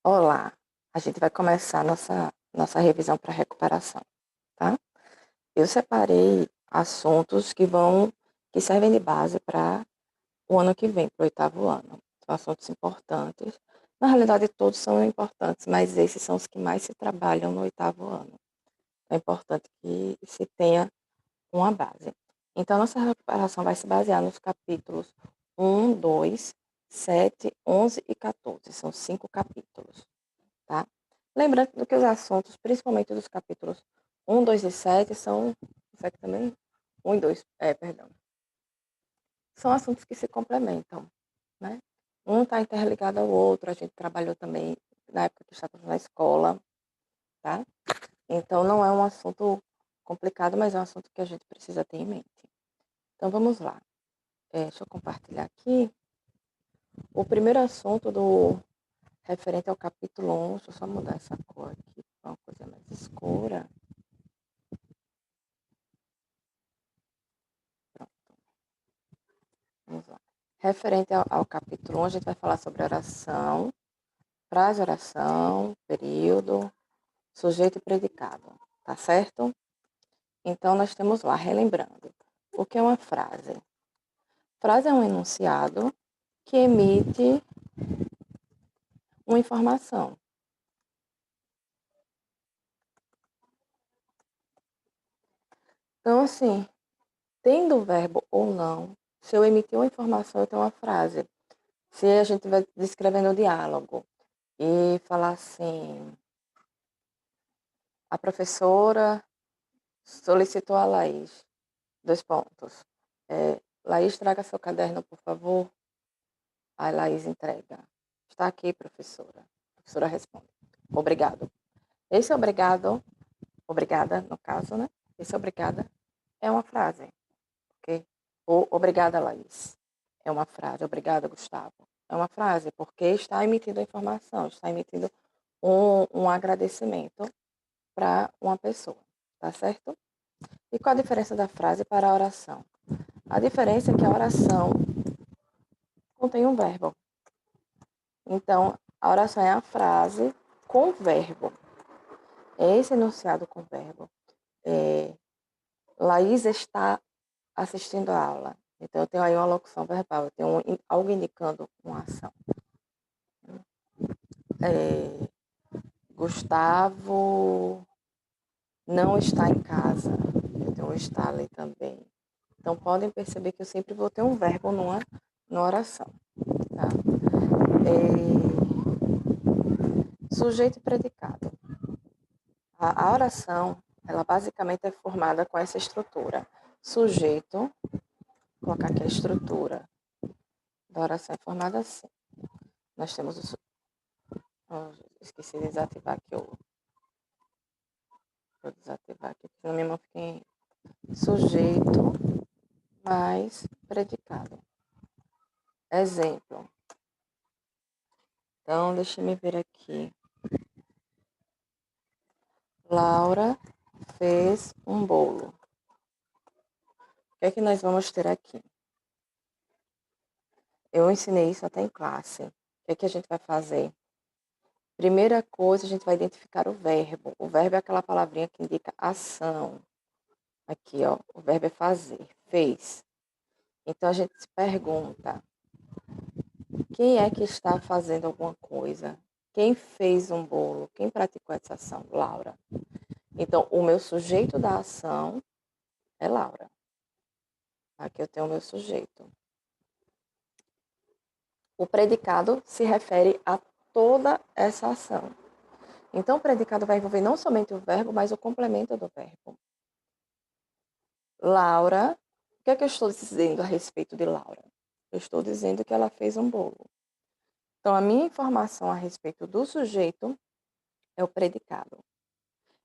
Olá, a gente vai começar nossa revisão para recuperação, tá? Eu separei assuntos que servem de base para o ano que vem, para o oitavo ano. São assuntos importantes. Na realidade, todos são importantes, mas esses são os que mais se trabalham no oitavo ano. É importante que se tenha uma base. Então, nossa recuperação vai se basear nos capítulos 1, 2, 7, 11 e 14. São 5 capítulos. Tá? Lembrando que os assuntos, principalmente dos capítulos 1, 2 e 7, são. 7 também? 1 e 2, perdão. São assuntos que se complementam, né? Um está interligado ao outro, a gente trabalhou também na época que estávamos na escola, tá? Então não é um assunto complicado, mas é um assunto que a gente precisa ter em mente. Então vamos lá. Deixa eu compartilhar aqui. O primeiro assunto referente ao capítulo 11, deixa eu só mudar essa cor aqui para uma coisa mais escura. Vamos lá. Referente ao capítulo 1, a gente vai falar sobre oração, frase oração, período, sujeito e predicado, tá certo? Então, nós temos lá, relembrando, o que é uma frase? Frase é um enunciado que emite uma informação. Então, assim, tendo o verbo ou não, se eu emitir uma informação, eu tenho uma frase. Se a gente estiver descrevendo o diálogo e falar assim, a professora solicitou a Laís, 2 pontos. Laís, traga seu caderno, por favor. Aí Laís entrega. Está aqui, professora. A professora responde. Obrigado. Esse obrigado, obrigada, no caso, né? Esse obrigada é uma frase. Ok? Ou obrigada, Laís. É uma frase. Obrigada, Gustavo. É uma frase, porque está emitindo a informação, está emitindo um agradecimento para uma pessoa. Tá certo? E qual a diferença da frase para a oração? A diferença é que a oração contém um verbo. Então, a oração é a frase com verbo. É esse enunciado com verbo. Laís está assistindo a aula. Então, eu tenho aí uma locução verbal. Eu tenho algo indicando uma ação. Gustavo não está em casa. Eu tenho um está ali também. Então, podem perceber que eu sempre vou ter um verbo numa oração. Tá? Sujeito e predicado. A oração, ela basicamente é formada com essa estrutura. Sujeito, vou colocar aqui a estrutura da oração é formada assim. Nós temos o. Esqueci de desativar aqui o. Vou desativar aqui, porque na minha mão fica em sujeito mais predicado. Exemplo. Então, deixa eu ver aqui. Laura fez um bolo. O que é que nós vamos ter aqui? Eu ensinei isso até em classe. O que é que a gente vai fazer? Primeira coisa, a gente vai identificar o verbo. O verbo é aquela palavrinha que indica ação. Aqui, ó, o verbo é fazer, fez. Então, a gente se pergunta, quem é que está fazendo alguma coisa? Quem fez um bolo? Quem praticou essa ação? Laura. Então, o meu sujeito da ação é Laura. Aqui eu tenho o meu sujeito. O predicado se refere a toda essa ação. Então, o predicado vai envolver não somente o verbo, mas o complemento do verbo. Laura, o que é que eu estou dizendo a respeito de Laura? Eu estou dizendo que ela fez um bolo. Então, a minha informação a respeito do sujeito é o predicado.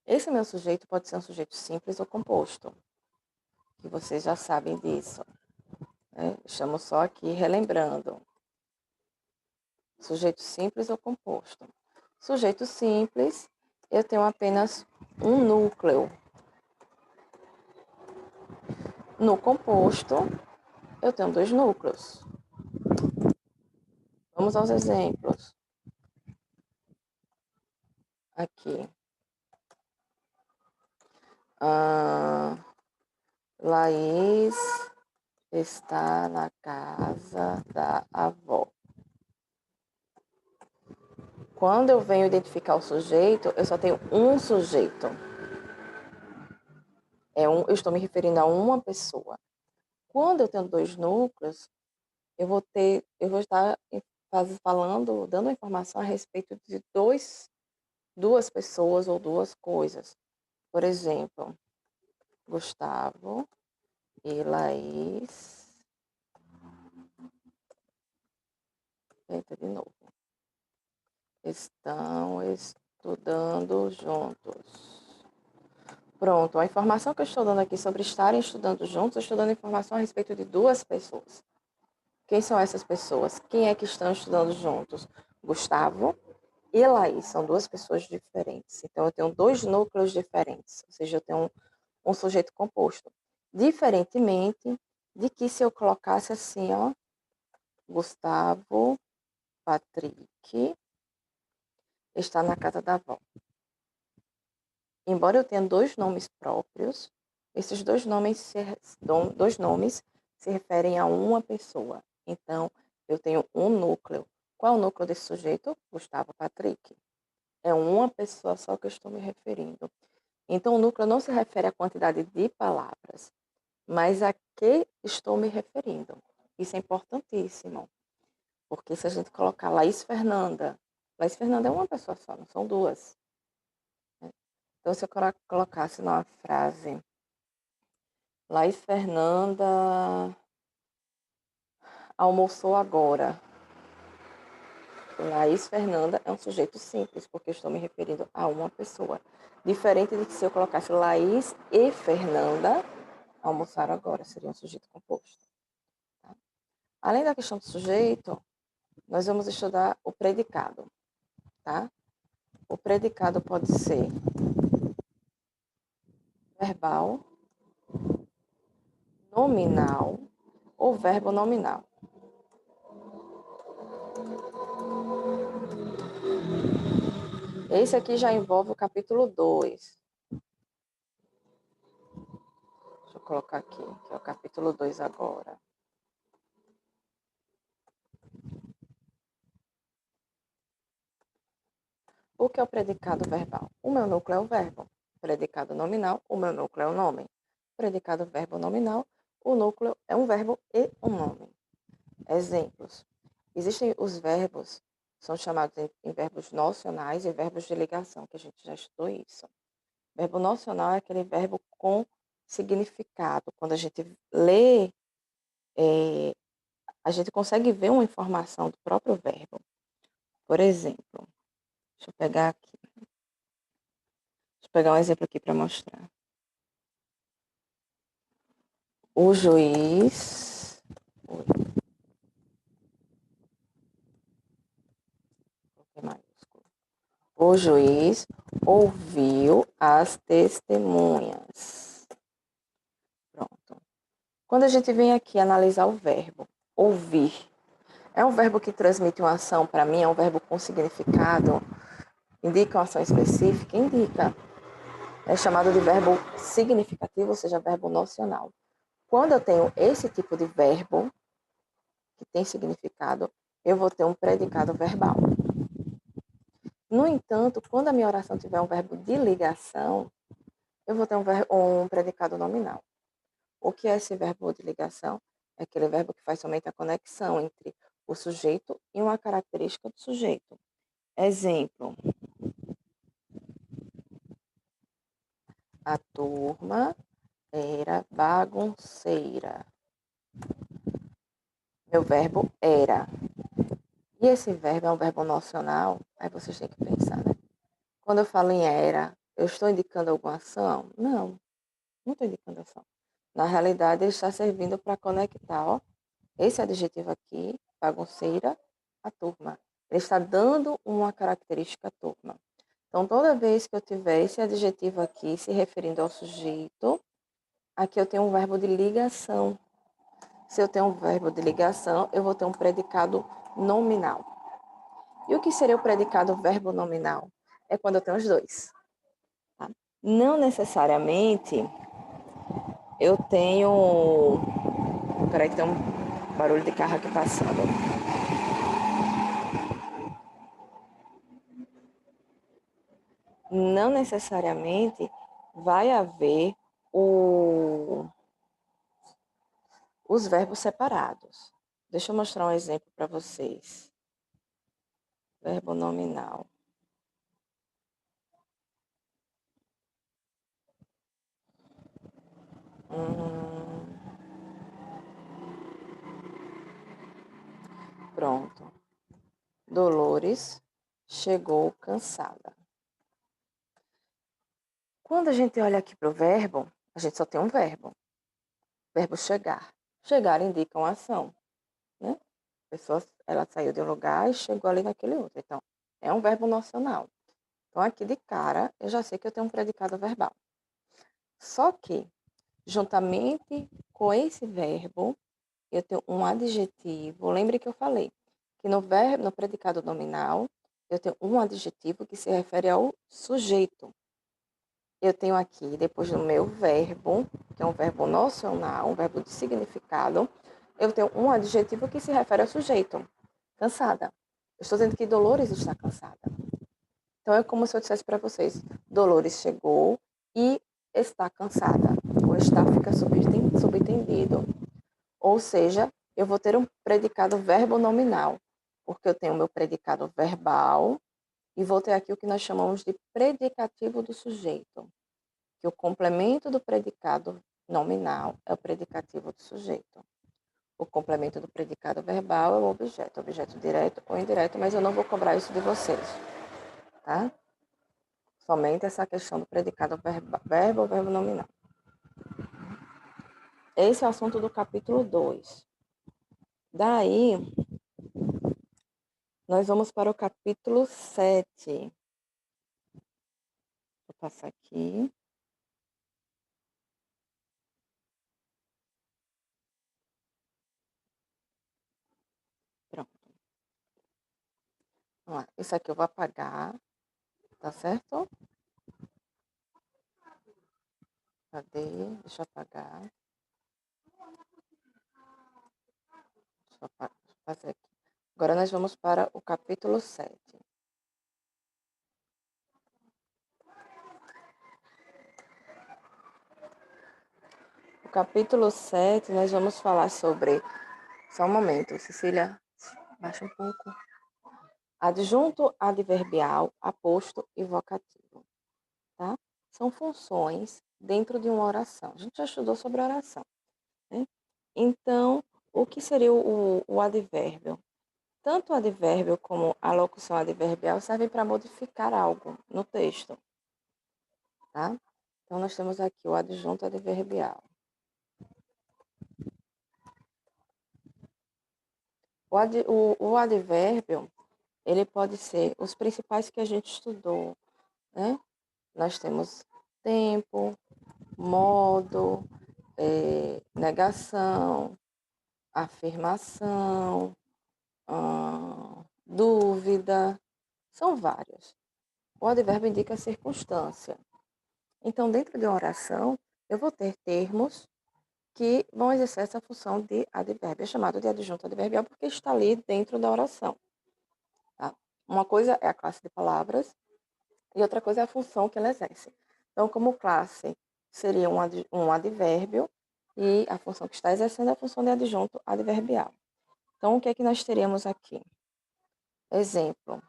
Esse meu sujeito pode ser um sujeito simples ou composto, que vocês já sabem disso. Né? Estamos só aqui relembrando. Sujeito simples ou composto. Sujeito simples, eu tenho apenas um núcleo. No composto, eu tenho 2 núcleos. Vamos aos exemplos. aqui. Laís está na casa da avó. Quando eu venho identificar o sujeito, eu só tenho um sujeito. Eu estou me referindo a uma pessoa. Quando eu tenho dois núcleos, eu vou estar falando, dando informação a respeito de duas pessoas ou duas coisas. Por exemplo, Gustavo e Laís. Eita, de novo. Estão estudando juntos. Pronto, a informação que eu estou dando aqui sobre estarem estudando juntos, eu estou dando informação a respeito de duas pessoas. Quem são essas pessoas? Quem é que estão estudando juntos? Gustavo e Laís são duas pessoas diferentes. Então, eu tenho dois núcleos diferentes, ou seja, eu tenho um sujeito composto. Diferentemente de que se eu colocasse assim, ó, Gustavo, Patrick, está na casa da avó. Embora eu tenha dois nomes próprios, esses dois nomes se referem a uma pessoa. Então, eu tenho um núcleo. Qual é o núcleo desse sujeito? Gustavo Patrick. É uma pessoa só que eu estou me referindo. Então, o núcleo não se refere à quantidade de palavras, mas a que estou me referindo. Isso é importantíssimo, porque se a gente colocar Laís Fernanda é uma pessoa só, não são duas. Então, se eu colocasse numa frase, Laís Fernanda almoçou agora. Laís Fernanda é um sujeito simples, porque eu estou me referindo a uma pessoa. Diferente de que se eu colocasse Laís e Fernanda almoçaram agora, seria um sujeito composto. Tá? Além da questão do sujeito, nós vamos estudar o predicado. Tá? O predicado pode ser verbal, nominal ou verbo nominal. Esse aqui já envolve o capítulo 2. Deixa eu colocar aqui, que é o capítulo 2 agora. O que é o predicado verbal? O meu núcleo é o verbo. Predicado nominal, o meu núcleo é o nome. Predicado verbo nominal, o núcleo é um verbo e um nome. Exemplos. Existem os verbos, são chamados em verbos nocionais e verbos de ligação, que a gente já estudou isso. Verbo nocional é aquele verbo com significado. Quando a gente lê, a gente consegue ver uma informação do próprio verbo. Por exemplo, deixa eu pegar aqui. Deixa eu pegar um exemplo aqui para mostrar. O juiz. O juiz ouviu as testemunhas. Pronto. Quando a gente vem aqui analisar o verbo ouvir, é um verbo que transmite uma ação para mim, é um verbo com significado, indica uma ação específica, indica. É chamado de verbo significativo, ou seja, verbo nocional. Quando eu tenho esse tipo de verbo, que tem significado, eu vou ter um predicado verbal. No entanto, quando a minha oração tiver um verbo de ligação, eu vou ter um predicado nominal. O que é esse verbo de ligação? É aquele verbo que faz somente a conexão entre o sujeito e uma característica do sujeito. Exemplo. A turma era bagunceira. Meu verbo era. E esse verbo é um verbo nocional? Aí vocês têm que pensar, né? Quando eu falo em era, eu estou indicando alguma ação? Não, não estou indicando ação. Na realidade, ele está servindo para conectar, ó, esse adjetivo aqui, bagunceira, a turma. Ele está dando uma característica à turma. Então, toda vez que eu tiver esse adjetivo aqui se referindo ao sujeito, aqui eu tenho um verbo de ligação. Se eu tenho um verbo de ligação, eu vou ter um predicado nominal. E o que seria o predicado verbo nominal? é quando eu tenho os dois. Tá? Não necessariamente eu tenho... Peraí que tem um barulho de carro aqui passando. Não necessariamente vai haver os verbos separados. Deixa eu mostrar um exemplo para vocês. Verbo nominal. Pronto. Dolores chegou cansada. Quando a gente olha aqui para o verbo, a gente só tem um verbo. Verbo chegar. Chegar indica uma ação, né? A pessoa, ela saiu de um lugar e chegou ali naquele outro. Então, é um verbo nocional. Então, aqui de cara, eu já sei que eu tenho um predicado verbal. Só que, juntamente com esse verbo, eu tenho um adjetivo. Lembre que eu falei que no verbo, no predicado nominal, eu tenho um adjetivo que se refere ao sujeito. Eu tenho aqui, depois do meu verbo, que é um verbo nocional, um verbo de significado, eu tenho um adjetivo que se refere ao sujeito. Cansada. Eu estou dizendo que Dolores está cansada. Então é como se eu dissesse para vocês: Dolores chegou e está cansada. O está fica subentendido. Ou seja, eu vou ter um predicado verbo nominal, porque eu tenho o meu predicado verbal e vou ter aqui o que nós chamamos de predicativo do sujeito, que o complemento do predicado nominal é o predicativo do sujeito. O complemento do predicado verbal é o objeto direto ou indireto, mas eu não vou cobrar isso de vocês, tá? Somente essa questão do predicado verbo ou verbo nominal. Esse é o assunto do capítulo 2. Daí, nós vamos para o capítulo 7. Vou passar aqui. Pronto. Vamos lá. Isso aqui eu vou apagar, tá certo? Cadê? Deixa eu apagar. Deixa eu fazer aqui. Agora nós vamos para o capítulo 7. O capítulo 7, nós vamos falar sobre... Só um momento, Cecília. Baixa um pouco. Adjunto, adverbial, aposto e vocativo. Tá? São funções dentro de uma oração. A gente já estudou sobre oração, né? Então, o que seria o advérbio? Tanto o advérbio como a locução adverbial servem para modificar algo no texto, tá? Então, nós temos aqui o adjunto adverbial. O advérbio, ele pode ser os principais que a gente estudou, né? Nós temos tempo, modo, negação, afirmação, dúvida, são vários. O advérbio indica circunstância. Então, dentro de uma oração, eu vou ter termos que vão exercer essa função de advérbio. É chamado de adjunto adverbial porque está ali dentro da oração. Tá? Uma coisa é a classe de palavras e outra coisa é a função que ela exerce. Então, como classe, seria um advérbio e a função que está exercendo é a função de adjunto adverbial. Então, o que é que nós teríamos aqui? Exemplo.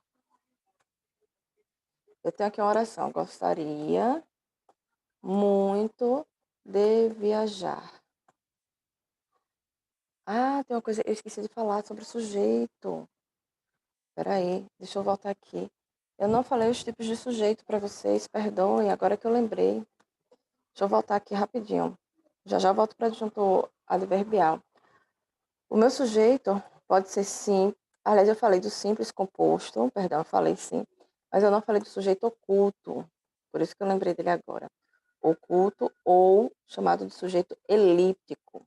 Eu tenho aqui uma oração. Gostaria muito de viajar. Ah, tem uma coisa, eu esqueci de falar sobre o sujeito. Peraí, deixa eu voltar aqui. Eu não falei os tipos de sujeito para vocês, perdoem, agora que eu lembrei. Deixa eu voltar aqui rapidinho. Já já volto para adjunto adverbial. O meu sujeito pode ser sim. Aliás, eu falei do simples composto, perdão, eu falei sim. Mas eu não falei do sujeito oculto. Por isso que eu lembrei dele agora. Oculto ou chamado de sujeito elíptico.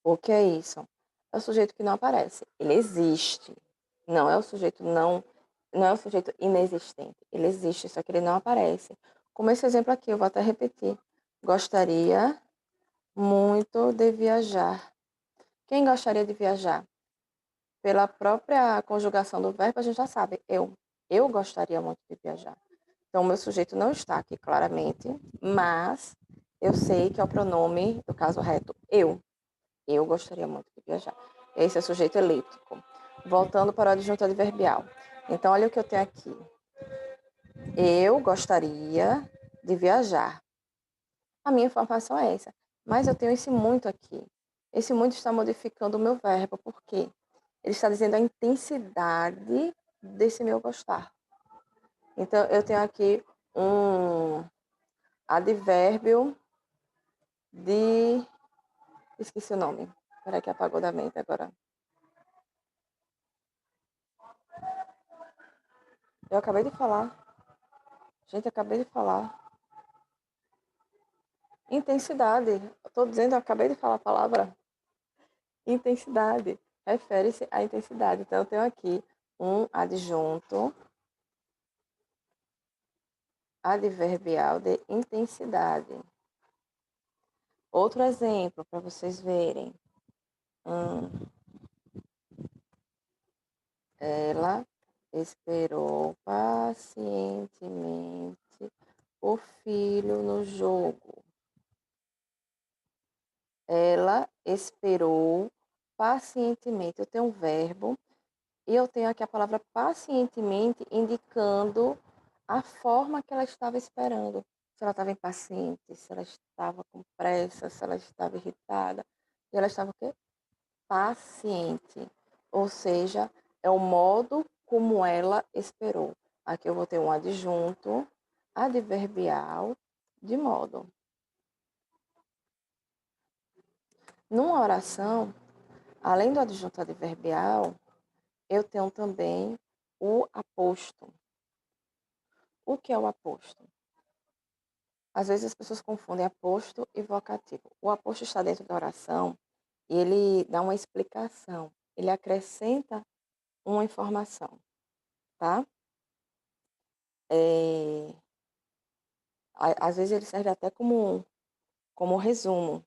O que é isso? É o sujeito que não aparece. Ele existe. Não é o sujeito não não é um sujeito inexistente. Ele existe, só que ele não aparece. Como esse exemplo aqui, eu vou até repetir. Gostaria muito de viajar. Quem gostaria de viajar? Pela própria conjugação do verbo, a gente já sabe. Eu. Eu gostaria muito de viajar. Então, o meu sujeito não está aqui claramente, mas eu sei que é o pronome, do caso reto, eu. Eu gostaria muito de viajar. Esse é o sujeito elíptico. Voltando para o adjunto adverbial. Então, olha o que eu tenho aqui. Eu gostaria de viajar. A minha informação é essa. Mas eu tenho esse muito aqui. Esse muito está modificando o meu verbo. Por quê? Ele está dizendo a intensidade desse meu gostar. Então, eu tenho aqui um advérbio de... Esqueci o nome. Peraí que apagou da mente agora. Eu acabei de falar. Gente, acabei de falar. Intensidade. Estou dizendo, eu acabei de falar a palavra. Intensidade. Refere-se à intensidade. Então, eu tenho aqui um adjunto adverbial de intensidade. Outro exemplo para vocês verem. Ela esperou pacientemente o filho no jogo. Ela esperou pacientemente. Eu tenho um verbo e eu tenho aqui a palavra pacientemente indicando a forma que ela estava esperando. Se ela estava impaciente, se ela estava com pressa, se ela estava irritada. E ela estava o quê? Paciente. Ou seja, é o modo como ela esperou. Aqui eu vou ter um adjunto adverbial de modo. Numa oração, além do adjunto adverbial, eu tenho também o aposto. O que é o aposto? Às vezes as pessoas confundem aposto e vocativo. O aposto está dentro da oração e ele dá uma explicação. Ele acrescenta uma informação, tá? Às vezes ele serve até como resumo.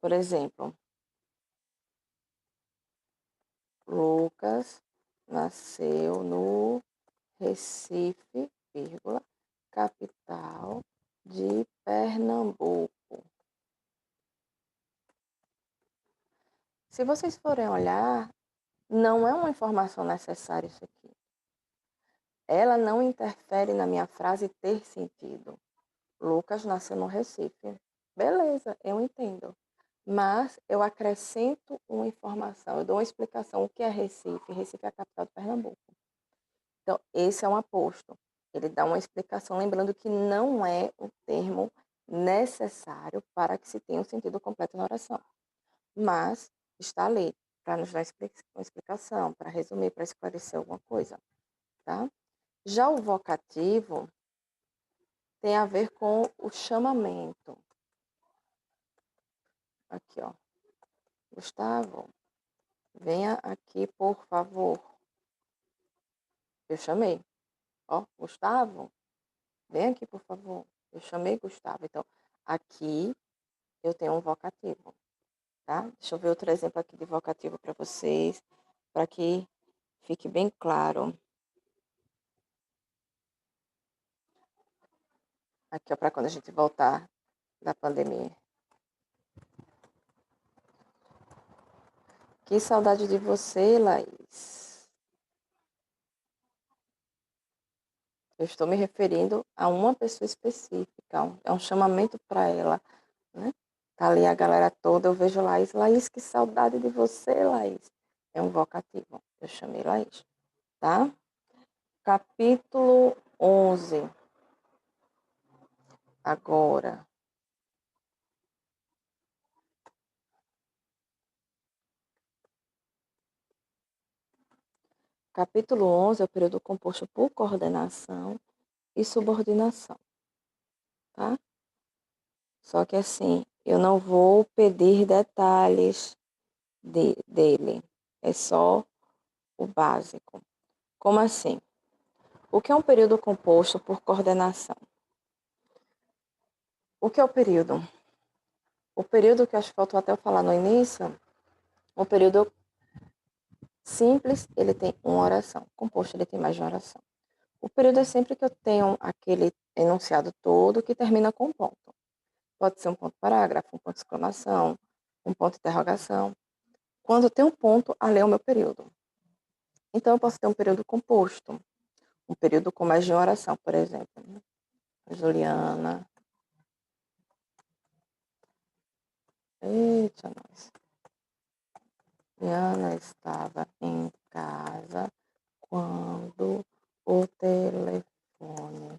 Por exemplo, Lucas nasceu no Recife, vírgula, capital de Pernambuco. Se vocês forem olhar, não é uma informação necessária isso aqui. Ela não interfere na minha frase ter sentido. Lucas nasceu no Recife. Beleza, eu entendo. Mas eu acrescento uma informação, eu dou uma explicação. O que é Recife? Recife é a capital de Pernambuco. Então, esse é um aposto. Ele dá uma explicação, lembrando que não é o termo necessário para que se tenha um sentido completo na oração. Mas está ali para nos dar uma explicação, para resumir, para esclarecer alguma coisa, tá? Já o vocativo tem a ver com o chamamento. Aqui, ó. Gustavo, venha aqui, por favor. Eu chamei. Ó, Gustavo, vem aqui, por favor. Eu chamei Gustavo. Então, aqui eu tenho um vocativo, tá? Deixa eu ver outro exemplo aqui de vocativo para vocês, para que fique bem claro. Aqui, ó, para quando a gente voltar da pandemia. Que saudade de você, Laís. Eu estou me referindo a uma pessoa específica. É um chamamento para ela, né? Tá ali a galera toda, eu vejo Laís. Laís, que saudade de você, Laís. É um vocativo. Eu chamei Laís, tá? Capítulo 11. Agora. Capítulo 11 é o período composto por coordenação e subordinação, tá? Só que assim, eu não vou pedir detalhes dele. É só o básico. Como assim? O que é um período composto por coordenação? O que é o período? O período que acho que faltou até eu falar no início, o período simples, ele tem uma oração. Composto, ele tem mais de uma oração. O período é sempre que eu tenho aquele enunciado todo que termina com um ponto. Pode ser um ponto parágrafo, um ponto de exclamação, um ponto de interrogação. Quando tem um ponto, ali é o meu período. Então, eu posso ter um período composto, um período com mais de uma oração, por exemplo. Juliana. Eita, nós. Juliana estava em casa quando o telefone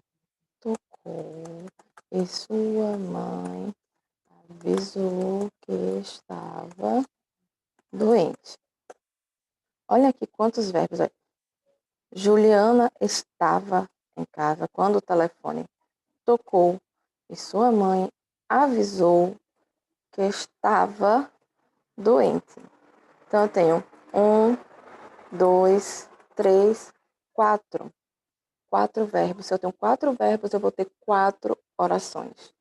tocou e sua mãe avisou que estava doente. Olha aqui quantos verbos. Olha. Juliana estava em casa quando o telefone tocou e sua mãe avisou que estava doente. Então eu tenho 1, 2, 3, 4. 4 verbos. Se eu tenho 4 verbos, eu vou ter 4 orações.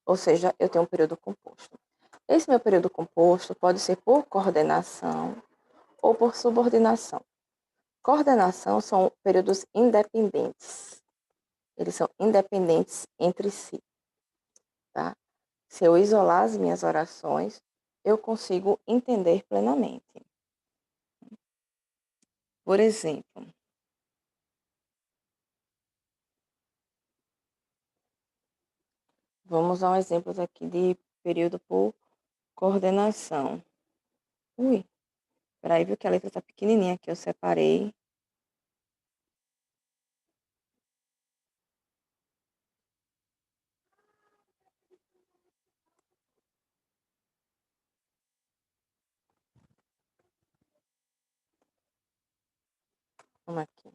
Ou seja, eu tenho um período composto. Esse meu período composto pode ser por coordenação ou por subordinação. Coordenação são períodos independentes. Eles são independentes entre si, tá? Se eu isolar as minhas orações, eu consigo entender plenamente. Por exemplo, vamos a um exemplo aqui de período por coordenação. Ui, peraí, viu que a letra tá pequenininha aqui, eu separei. Vamos aqui.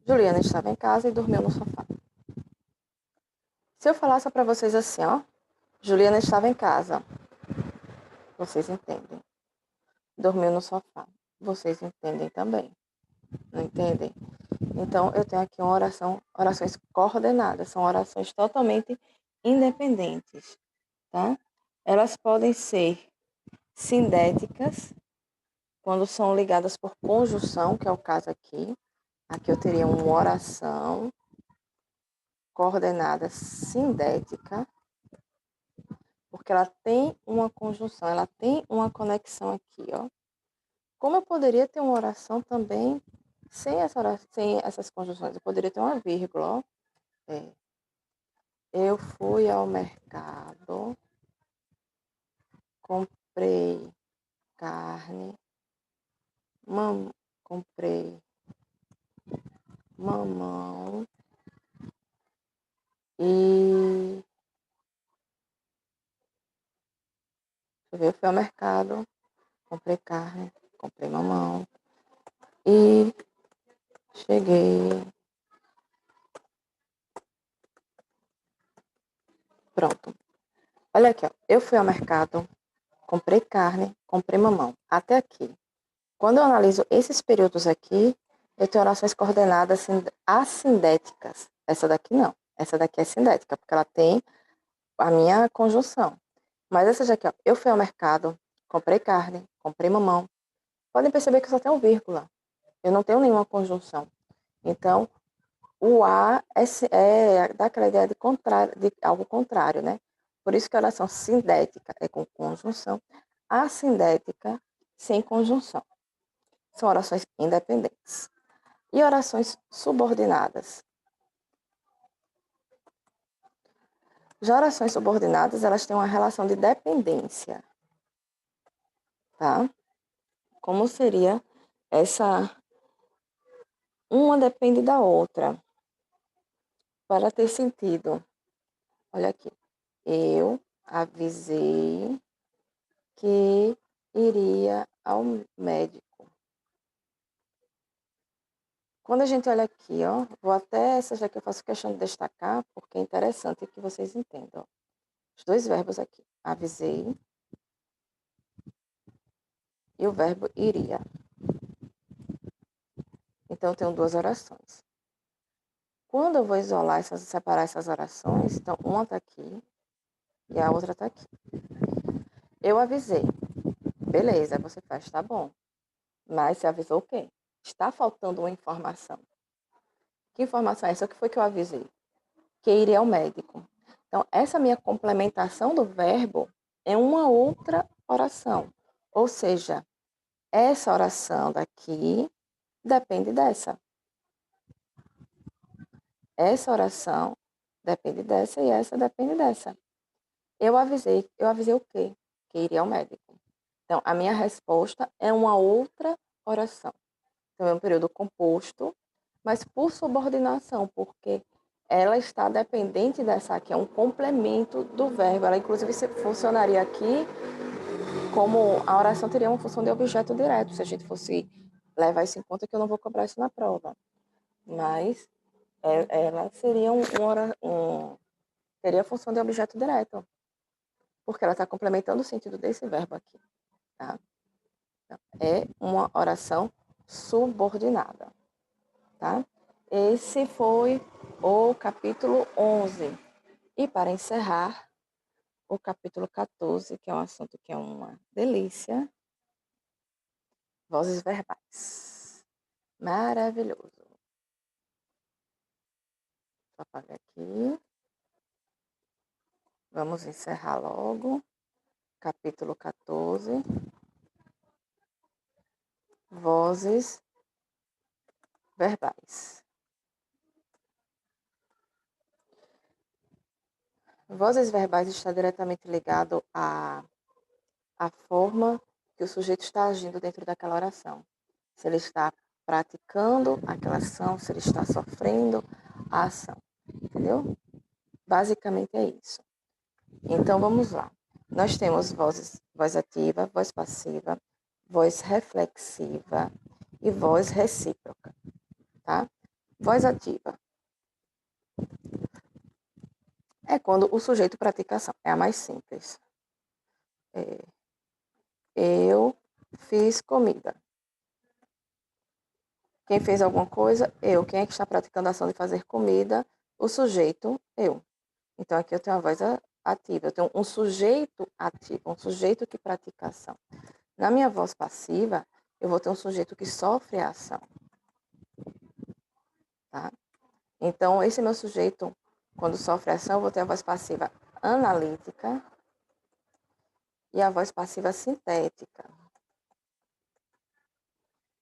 Juliana estava em casa e dormiu no sofá. Se eu falasse para vocês assim, ó, Juliana estava em casa, vocês entendem. Dormiu no sofá, vocês entendem também. Não entendem? Então, eu tenho aqui uma oração, orações coordenadas, são orações totalmente independentes, tá? Elas podem ser sindéticas, quando são ligadas por conjunção, que é o caso aqui. Aqui eu teria uma oração coordenada sindética, porque ela tem uma conjunção, ela tem uma conexão aqui, ó. Como eu poderia ter uma oração também sem essas conjunções? Eu poderia ter uma vírgula, ó. É. Eu fui ao mercado, comprei carne, comprei mamão e eu fui ao mercado, comprei carne, comprei mamão e cheguei. Pronto. Olha aqui, ó. Eu fui ao mercado, comprei carne, comprei mamão. Até aqui. Quando eu analiso esses períodos aqui, eu tenho orações coordenadas assindéticas. Essa daqui não. Essa daqui é sindética, porque ela tem a minha conjunção. Mas essa daqui, ó. Eu fui ao mercado, comprei carne, comprei mamão. Podem perceber que só tem um vírgula. Eu não tenho nenhuma conjunção. Então, o A dá aquela ideia de algo contrário, né? Por isso que a oração sindética é com conjunção, assindética sem conjunção. São orações independentes. E orações subordinadas. Já orações subordinadas, elas têm uma relação de dependência, tá? Como seria essa? Uma depende da outra. Para ter sentido. Olha aqui. Eu avisei que iria ao médico. Quando a gente olha aqui, ó, vou até essa já que eu faço questão de destacar, porque é interessante que vocês entendam. Os dois verbos aqui. Avisei e o verbo iria. Então, eu tenho duas orações. Quando eu vou separar essas orações, então, uma está aqui e a outra está aqui. Eu avisei. Beleza, você faz, tá bom. Mas você avisou o quê? Está faltando uma informação. Que informação é essa? O que foi que eu avisei? Que iria ao médico. Então, essa minha complementação do verbo é uma outra oração. Ou seja, essa oração daqui depende dessa. Essa oração depende dessa e essa depende dessa. Eu avisei o quê? Que iria ao médico. Então, a minha resposta é uma outra oração. Então, é um período composto, mas por subordinação, porque ela está dependente dessa aqui, é um complemento do verbo. Ela, inclusive, funcionaria aqui como a oração teria uma função de objeto direto, se a gente fosse levar isso em conta, que eu não vou cobrar isso na prova. Mas ela seria teria a função de objeto direto, porque ela está complementando o sentido desse verbo aqui. Tá? Então, é uma oração subordinada. Tá? Esse foi o capítulo 11. E para encerrar, o capítulo 14, que é um assunto que é uma delícia, vozes verbais. Maravilhoso. Vou apagar aqui. Vamos encerrar logo. Capítulo 14. Vozes verbais. Vozes verbais está diretamente ligado à forma que o sujeito está agindo dentro daquela oração. Se ele está praticando aquela ação, se ele está sofrendo a ação. Entendeu? Basicamente é isso. Então vamos lá. Nós temos voz ativa, voz passiva, voz reflexiva e voz recíproca. Tá? Voz ativa é quando o sujeito pratica ação. É a mais simples. Eu fiz comida. Quem fez alguma coisa? Eu. Quem é que está praticando a ação de fazer comida? O sujeito, eu. Então, aqui eu tenho uma voz ativa. Eu tenho um sujeito ativo, um sujeito que pratica a ação. Na minha voz passiva, eu vou ter um sujeito que sofre a ação. Tá? Então, esse meu sujeito, quando sofre a ação, eu vou ter a voz passiva analítica e a voz passiva sintética.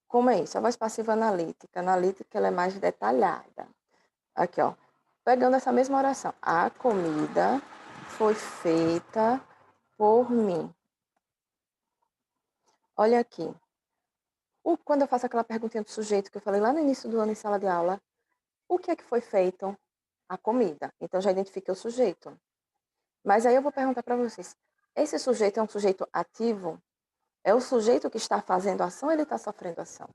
Como é isso? A voz passiva analítica. Analítica, ela é mais detalhada. Aqui, ó. Pegando essa mesma oração. A comida foi feita por mim. Olha aqui. Quando eu faço aquela perguntinha do sujeito que eu falei lá no início do ano em sala de aula, o que é que foi feito? A comida. Então, já identifiquei o sujeito. Mas aí eu vou perguntar para vocês. Esse sujeito é um sujeito ativo? É o sujeito que está fazendo ação ou ele está sofrendo ação?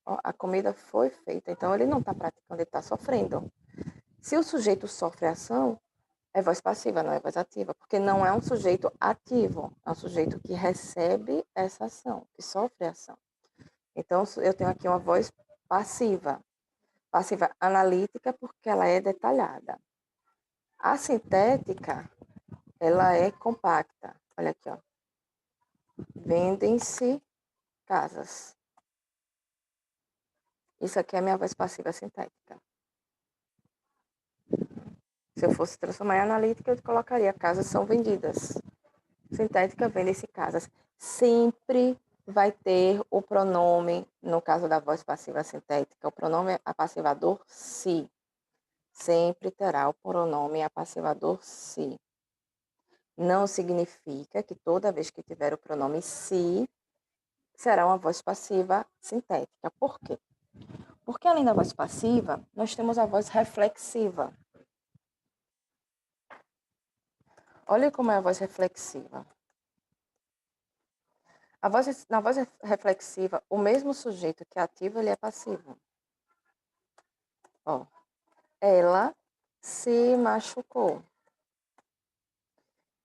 Ó, a comida foi feita. Então, ele não está praticando, ele está sofrendo. Se o sujeito sofre ação, é voz passiva, não é voz ativa, porque não é um sujeito ativo, é um sujeito que recebe essa ação, que sofre a ação. Então, eu tenho aqui uma voz passiva. Passiva analítica, porque ela é detalhada. A sintética, ela é compacta. Olha aqui, ó. Vendem-se casas. Isso aqui é a minha voz passiva sintética. Se eu fosse transformar em analítica, eu colocaria casas são vendidas. Sintética, vendem-se casas. Sempre vai ter o pronome, no caso da voz passiva sintética, o pronome apassivador se. Sempre terá o pronome apassivador se. Não significa que toda vez que tiver o pronome se, será uma voz passiva sintética. Por quê? Porque além da voz passiva, nós temos a voz reflexiva. Olha como é a voz reflexiva. Na voz reflexiva, o mesmo sujeito que é ativo, ele é passivo. Ó, ela se machucou.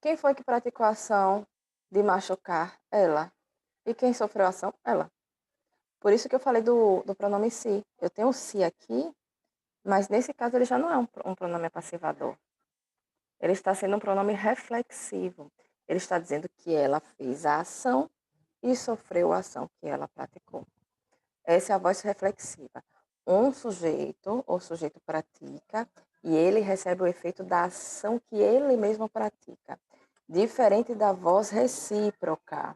Quem foi que praticou a ação de machucar? Ela. E quem sofreu a ação? Ela. Por isso que eu falei do pronome se. Eu tenho o se aqui, mas nesse caso ele já não é um pronome passivador. Ele está sendo um pronome reflexivo. Ele está dizendo que ela fez a ação e sofreu a ação que ela praticou. Essa é a voz reflexiva. Um sujeito, ou sujeito pratica, e ele recebe o efeito da ação que ele mesmo pratica. Diferente da voz recíproca.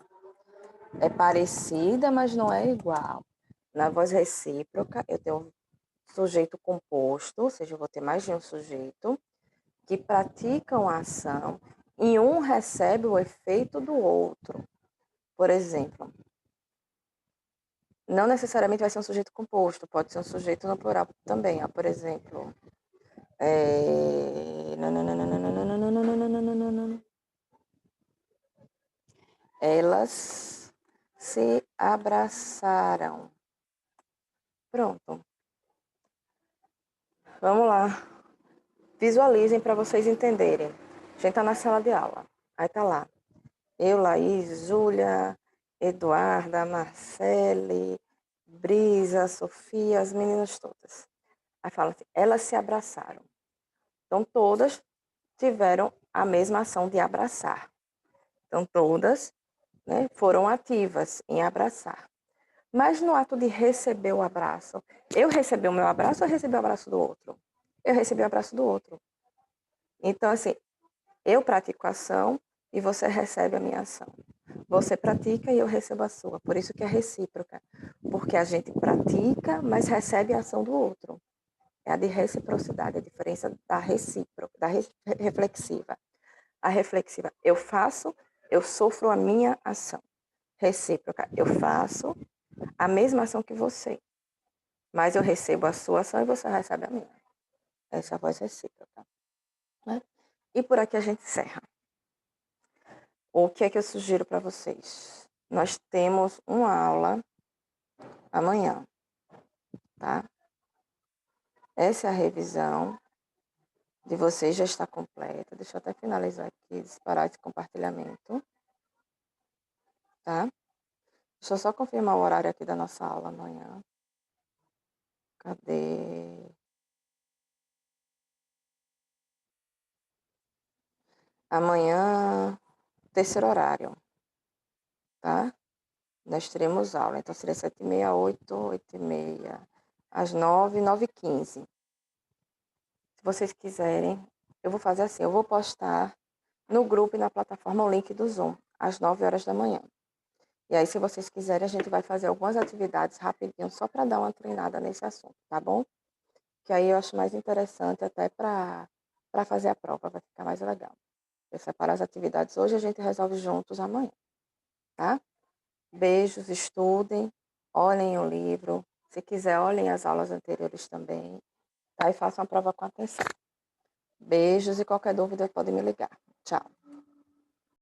É parecida, mas não é igual. Na voz recíproca, eu tenho um sujeito composto, ou seja, eu vou ter mais de um sujeito, que praticam a ação e um recebe o efeito do outro. Por exemplo, não necessariamente vai ser um sujeito composto, pode ser um sujeito no plural também. Por exemplo, elas se abraçaram. Pronto. Vamos lá. Visualizem para vocês entenderem. A gente está na sala de aula. Aí tá lá. Eu, Laís, Júlia, Eduarda, Marcele, Brisa, Sofia, as meninas todas. Aí fala assim, elas se abraçaram. Então, todas tiveram a mesma ação de abraçar. Então, todas, né, foram ativas em abraçar. Mas no ato de receber o abraço, eu recebi o meu abraço ou recebi o abraço do outro? Eu recebi o abraço do outro. Então, assim, eu pratico a ação e você recebe a minha ação. Você pratica e eu recebo a sua. Por isso que é recíproca. Porque a gente pratica, mas recebe a ação do outro. É a de reciprocidade, a diferença da recíproca, da reflexiva. A reflexiva, eu faço, eu sofro a minha ação. Recíproca, eu faço a mesma ação que você, mas eu recebo a sua ação e você recebe a minha. Essa é a voz recíproca. Né? E por aqui a gente encerra. O que é que eu sugiro para vocês? Nós temos uma aula amanhã, tá? Essa é a revisão de vocês, já está completa. Deixa eu até finalizar aqui, disparar esse compartilhamento, tá? Deixa eu só confirmar o horário aqui da nossa aula amanhã. Cadê? Amanhã, terceiro horário, tá? Nós teremos aula, então seria 7h30, 8, 8h30, às 9, 9h15. Se vocês quiserem, eu vou fazer assim, eu vou postar no grupo e na plataforma o link do Zoom, às 9 horas da manhã. E aí, se vocês quiserem, a gente vai fazer algumas atividades rapidinho, só para dar uma treinada nesse assunto, tá bom? Que aí eu acho mais interessante até para fazer a prova, vai ficar mais legal. Eu separo as atividades hoje, a gente resolve juntos amanhã, tá? Beijos, estudem, olhem o livro. Se quiser, olhem as aulas anteriores também, tá? E façam a prova com atenção. Beijos e qualquer dúvida pode me ligar. Tchau.